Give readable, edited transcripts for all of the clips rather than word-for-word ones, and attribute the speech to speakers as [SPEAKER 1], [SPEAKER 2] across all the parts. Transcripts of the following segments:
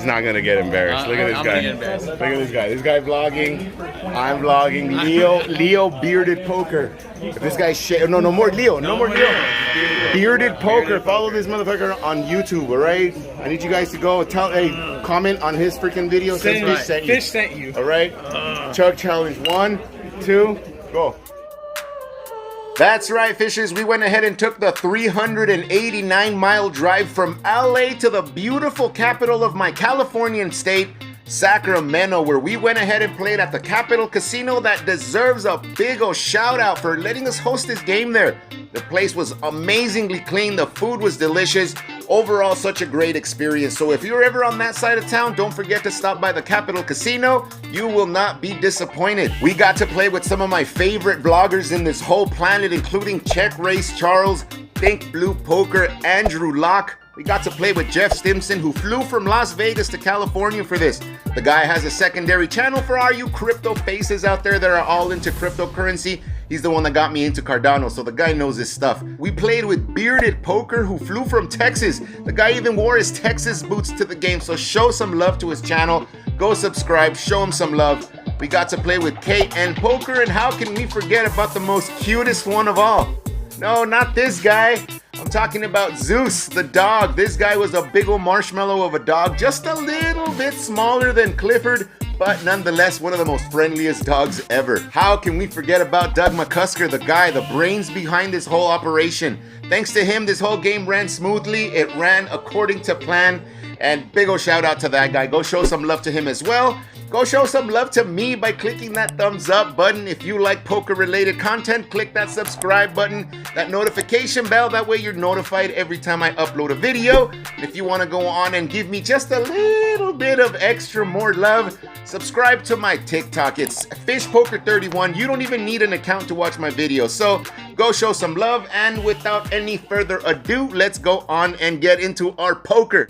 [SPEAKER 1] He's not gonna get embarrassed. Look at this guy. Look at this guy. This guy vlogging. I'm vlogging. Leo bearded poker. If this guy's no more Leo. No more Leo. Bearded poker. Follow this motherfucker on YouTube. All right. I need you guys to go comment on his freaking video.
[SPEAKER 2] Fish sent you.
[SPEAKER 1] All right. Chug challenge. 1, 2, go. That's right, fishers. We went ahead and took the 389-mile drive from LA to the beautiful capital of my Californian state, Sacramento, where we went ahead and played at the Capital Casino that deserves a big ol' shout out for letting us host this game there. The place was amazingly clean. The food was delicious. Overall, such a great experience. So if you're ever on that side of town, don't forget to stop by the Capital Casino. You will not be disappointed. We got to play with some of my favorite vloggers in this whole planet, including Check Race Charles, Think Blue Poker, Andrew Locke. We got to play with Jeff Stimson, who flew from Las Vegas to California for this. The guy has a secondary channel for all you crypto faces out there that are all into cryptocurrency. He's the one that got me into Cardano, so the guy knows his stuff. We played with Bearded Poker, who flew from Texas. The guy even wore his Texas boots to the game, so show some love to his channel. Go subscribe, show him some love. We got to play with KN Poker, and how can we forget about the most cutest one of all? No, not this guy. I'm talking about Zeus, the dog. This guy was a big old marshmallow of a dog, just a little bit smaller than Clifford, but nonetheless one of the most friendliest dogs ever. How can we forget about Doug McCusker, the guy, the brains behind this whole operation? Thanks to him, this whole game ran smoothly. It ran according to plan, and big ol' shout out to that guy. Go show some love to him as well. Go show some love to me by clicking that thumbs up button. If you like poker related content, click that subscribe button, that notification bell. That way you're notified every time I upload a video. If you want to go on and give me just a little bit of extra more love, subscribe to my TikTok. It's FishPoker31. You don't even need an account to watch my videos. So go show some love, and without any further ado, let's go on and get into our poker.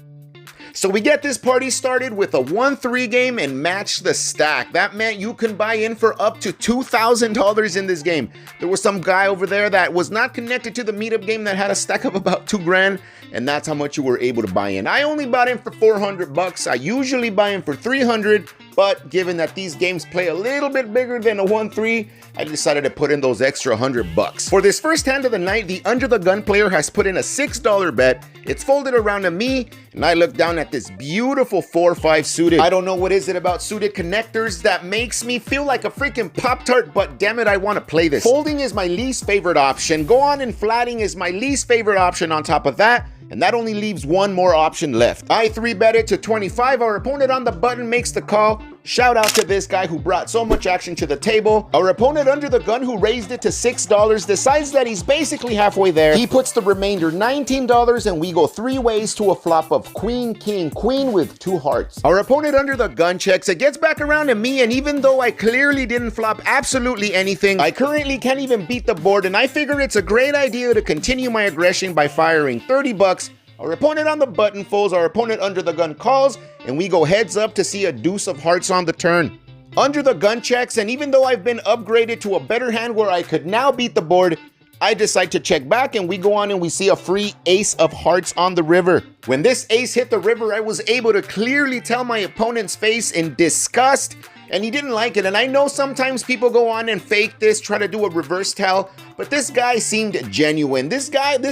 [SPEAKER 1] So we get this party started with a 1-3 game and match the stack. That meant you can buy in for up to $2,000 in this game. There was some guy over there that was not connected to the Meetup game that had a stack of about $2,000, and that's how much you were able to buy in. I only bought in for 400 bucks. I usually buy in for 300, but given that these games play a little bit bigger than a 1-3, I decided to put in those extra 100 bucks. For this first hand of the night, the under the gun player has put in a $6 bet. It's folded around to me, and I look down at this beautiful 4-5 suited. I don't know what is it about suited connectors that makes me feel like a freaking Pop-Tart, but damn it, I want to play this. Folding is my least favorite option. Go on and flatting is my least favorite option on top of that, and that only leaves one more option left. I 3-bet it to 25. Our opponent on the button makes the call. Shout out to this guy who brought so much action to the table. Our opponent under the gun, who raised it to $6, decides that he's basically halfway there. He puts the remainder $19, and we go 3 ways to a flop of queen, king, queen with 2 hearts. Our opponent under the gun checks. It gets back around to me, and even though I clearly didn't flop absolutely anything, I currently can't even beat the board, and I figure it's a great idea to continue my aggression by firing 30 bucks. Our opponent on the button folds, our opponent under the gun calls, and we go heads up to see a deuce of hearts on the turn. Under the gun checks, and even though I've been upgraded to a better hand where I could now beat the board, I decide to check back, and we go on and we see a free ace of hearts on the river. When this ace hit the river, I was able to clearly tell my opponent's face in disgust, and he didn't like it. And I know sometimes people go on and fake this, try to do a reverse tell, but this guy seemed genuine. This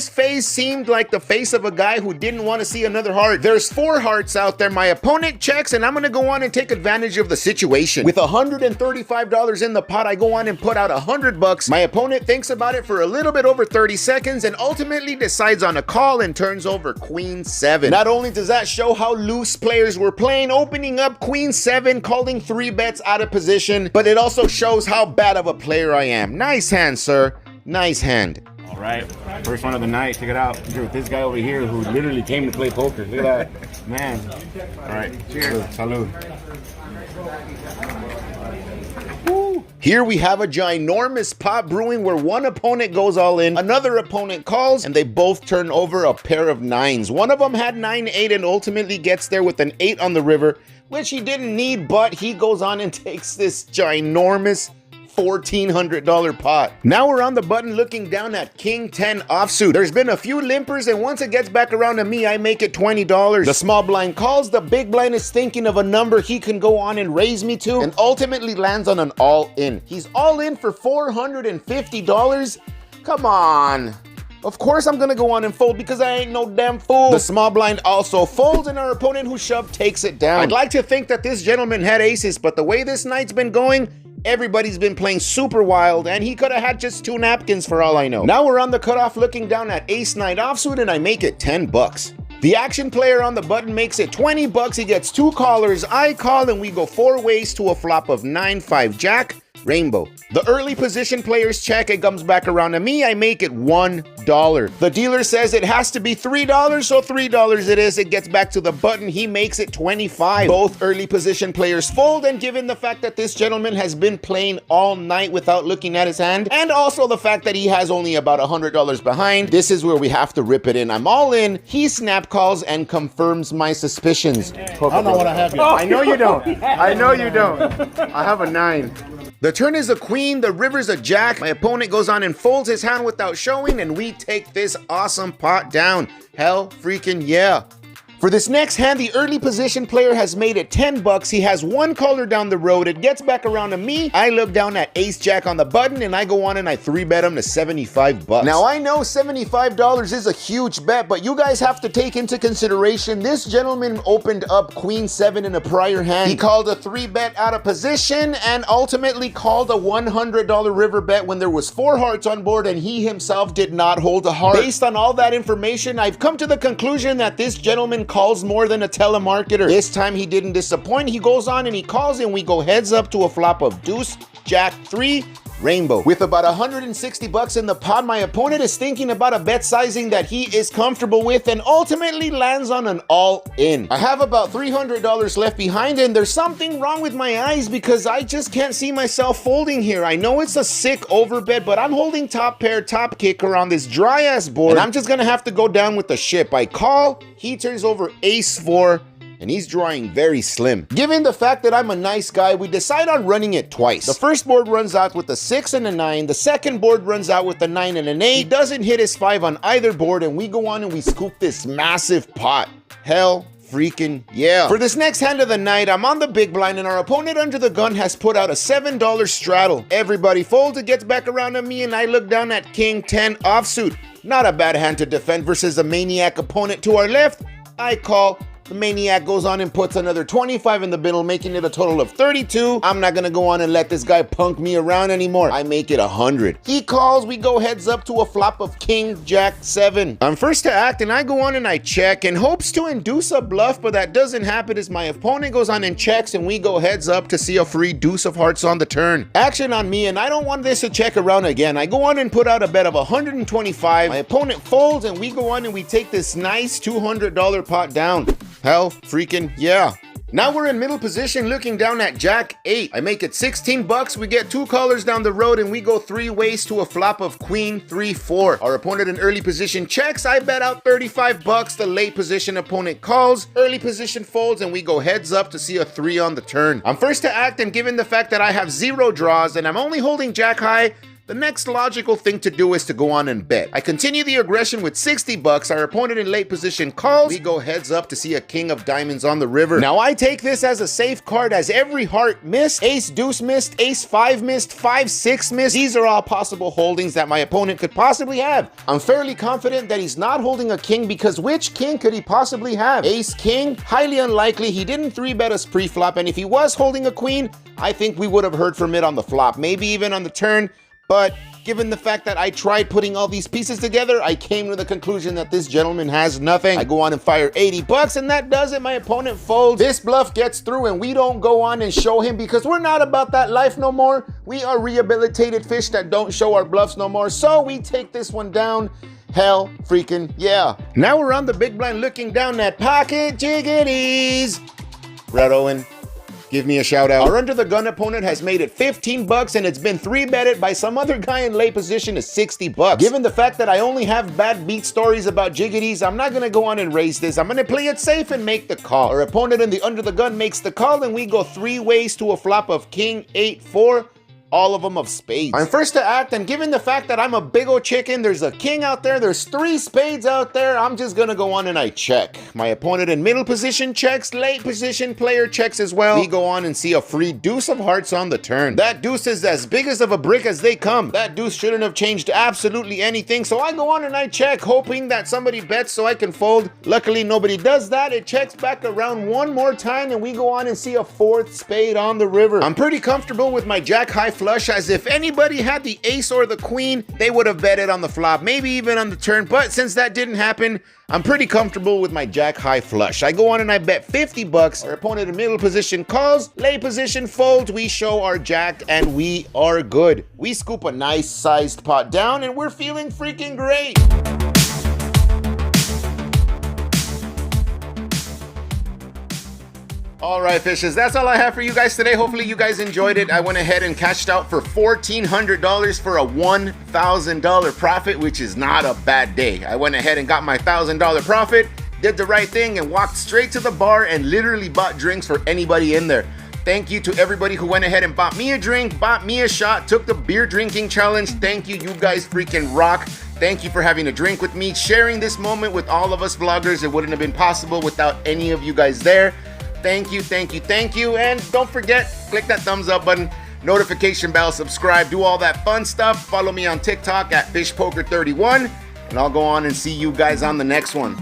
[SPEAKER 1] face seemed like the face of a guy who didn't want to see another heart. There's 4 hearts out there. My opponent checks, and I'm gonna go on and take advantage of the situation. With $135 in the pot, I go on and put out 100 bucks. My opponent thinks about it for a little bit over 30 seconds and ultimately decides on a call and turns over queen 7. Not only does that show how loose players were playing, opening up queen 7, calling 3 bets out of position, but it also shows how bad of a player I am. Nice hand, sir. Nice hand. All right, first one of the night. Check it out. Here with this guy over here who literally came to play poker. Look at that, man. All right, cheers. Salud. Woo. Here we have a ginormous pot brewing where one opponent goes all in, another opponent calls, and they both turn over a pair of 9s. One of them had 9-8 and ultimately gets there with an 8 on the river, which he didn't need, but he goes on and takes this ginormous $1,400 pot. Now we're on the button looking down at King 10 offsuit. There's been a few limpers, and once it gets back around to me, I make it $20. The small blind calls, the big blind is thinking of a number he can go on and raise me to, and ultimately lands on an all-in. He's all in for $450. Come on. Of course I'm gonna go on and fold because I ain't no damn fool. The small blind also folds, and our opponent who shoved takes it down. I'd like to think that this gentleman had aces, but the way this night's been going, everybody's been playing super wild, and he could have had just 2 napkins for all I know. Now we're on the cutoff looking down at ace 9 offsuit, and I make it 10 bucks. The action player on the button makes it 20 bucks. He gets 2 callers. I call, and we go 4 ways to a flop of 9-5 jack, rainbow. The early position players check, it comes back around to me, I make it $1. The dealer says it has to be $3, so $3 it is. It gets back to the button, he makes it 25. Both early position players fold, and given the fact that this gentleman has been playing all night without looking at his hand, and also the fact that he has only about $100 behind, this is where we have to rip it in. I'm all in, he snap calls and confirms my suspicions.
[SPEAKER 2] I don't know what I have here.
[SPEAKER 1] I know you don't. I know you don't. I have a 9. The turn is a queen, the river's a jack. My opponent goes on and folds his hand without showing, and we take this awesome pot down. Hell freaking yeah. For this next hand, the early position player has made it 10 bucks. He has 1 caller down the road. It gets back around to me. I look down at ace jack on the button, and I go on and I 3-bet him to 75 bucks. Now I know $75 is a huge bet, but you guys have to take into consideration this gentleman opened up queen 7 in a prior hand. He called a 3-bet out of position and ultimately called a $100 river bet when there was 4 hearts on board, and he himself did not hold a heart. Based on all that information, I've come to the conclusion that this gentleman calls more than a telemarketer. This time he didn't disappoint. He goes on and he calls, and we go heads up to a flop of deuce, jack 3, rainbow. With about 160 bucks in the pot, my opponent is thinking about a bet sizing that he is comfortable with, and ultimately lands on an all-in. I have about $300 left behind, and there's something wrong with my eyes because I just can't see myself folding here. I know it's a sick overbet, but I'm holding top pair, top kicker on this dry ass board, and I'm just gonna have to go down with the ship. I call, he turns over ace 4, and he's drawing very slim. Given the fact that I'm a nice guy, we decide on running it twice. The first board runs out with a 6 and a 9. The second board runs out with a 9 and an 8. He doesn't hit his 5 on either board, and we go on and we scoop this massive pot. Hell freaking yeah. For this next hand of the night, I'm on the big blind, and our opponent under the gun has put out a $7 straddle. Everybody folds, it gets back around to me, and I look down at King 10 offsuit. Not a bad hand to defend versus a maniac opponent to our left. I call. The maniac goes on and puts another 25 in the middle, making it a total of 32. I'm not gonna go on and let this guy punk me around anymore. I make it 100. He calls, we go heads up to a flop of king jack 7. I'm first to act, and I go on and I check in hopes to induce a bluff, but that doesn't happen as my opponent goes on and checks, and we go heads up to see a free deuce of hearts on the turn. Action on me, and I don't want this to check around again. I go on and put out a bet of 125. My opponent folds, and we go on and we take this nice $200 pot down. Hell freaking yeah. Now we're in middle position looking down at jack 8. I make it 16 bucks. We get 2 callers down the road, and we go 3 ways to a flop of queen 3-4. Our opponent in early position checks. I bet out 35 bucks. The late position opponent calls. Early position folds, and we go heads up to see a 3 on the turn. I'm first to act, and given the fact that I have 0 draws and I'm only holding jack high, the next logical thing to do is to go on and bet. I continue the aggression with 60 bucks. Our opponent in late position calls. We go heads up to see a king of diamonds on the river. Now I take this as a safe card, as every heart missed, ace deuce missed, ace 5 missed, 5-6 missed. These are all possible holdings that my opponent could possibly have. I'm fairly confident that he's not holding a king, because which king could he possibly have? Ace king? Highly unlikely. He didn't 3-bet us pre-flop, and if he was holding a queen, I think we would have heard from it on the flop, maybe even on the turn. But given the fact that I tried putting all these pieces together, I came to the conclusion that this gentleman has nothing. I go on and fire 80 bucks, and that does it. My opponent folds. This bluff gets through, and we don't go on and show him, because we're not about that life no more. We are rehabilitated fish that don't show our bluffs no more. So we take this one down. Hell freaking yeah. Now we're on the big blind looking down at pocket jiggities. Brad Owen, give me a shout out. Our under the gun opponent has made it 15 bucks, and it's been 3-betted by some other guy in late position to 60 bucks. Given the fact that I only have bad beat stories about jiggities, I'm not gonna go on and raise this. I'm gonna play it safe and make the call. Our opponent in the under the gun makes the call, and we go 3 ways to a flop of king 8-4. all of them of spades. I'm first to act, and given the fact that I'm a big old chicken, there's a king out there, there's 3 spades out there, I'm just gonna go on and I check. My opponent in middle position checks, late position player checks as well. We go on and see a free deuce of hearts on the turn. That deuce is as big as of a brick as they come. That deuce shouldn't have changed absolutely anything, so I go on and I check, hoping that somebody bets so I can fold. Luckily, nobody does that. It checks back around one more time, and we go on and see a 4th spade on the river. I'm pretty comfortable with my jack high flush, as if anybody had the ace or the queen, they would have bet it on the flop, maybe even on the turn, but since that didn't happen, I'm pretty comfortable with my jack high flush. I go on and I bet 50 bucks. Our opponent in middle position calls, late position folds, we show our jack, and we are good. We scoop a nice sized pot down, and we're feeling freaking great. All right, fishes, that's all I have for you guys today. Hopefully you guys enjoyed it. I went ahead and cashed out for $1,400 for a $1,000 profit, which is not a bad day. I went ahead and got my $1,000 profit, did the right thing, and walked straight to the bar and literally bought drinks for anybody in there. Thank you to everybody who went ahead and bought me a drink, bought me a shot, took the beer drinking challenge. Thank you, you guys freaking rock. Thank you for having a drink with me, sharing this moment with all of us vloggers. It wouldn't have been possible without any of you guys there. Thank you, thank you, thank you. And don't forget, click that thumbs up button, notification bell, subscribe, do all that fun stuff. Follow me on TikTok at Fishpoker31, and I'll go on and see you guys on the next one.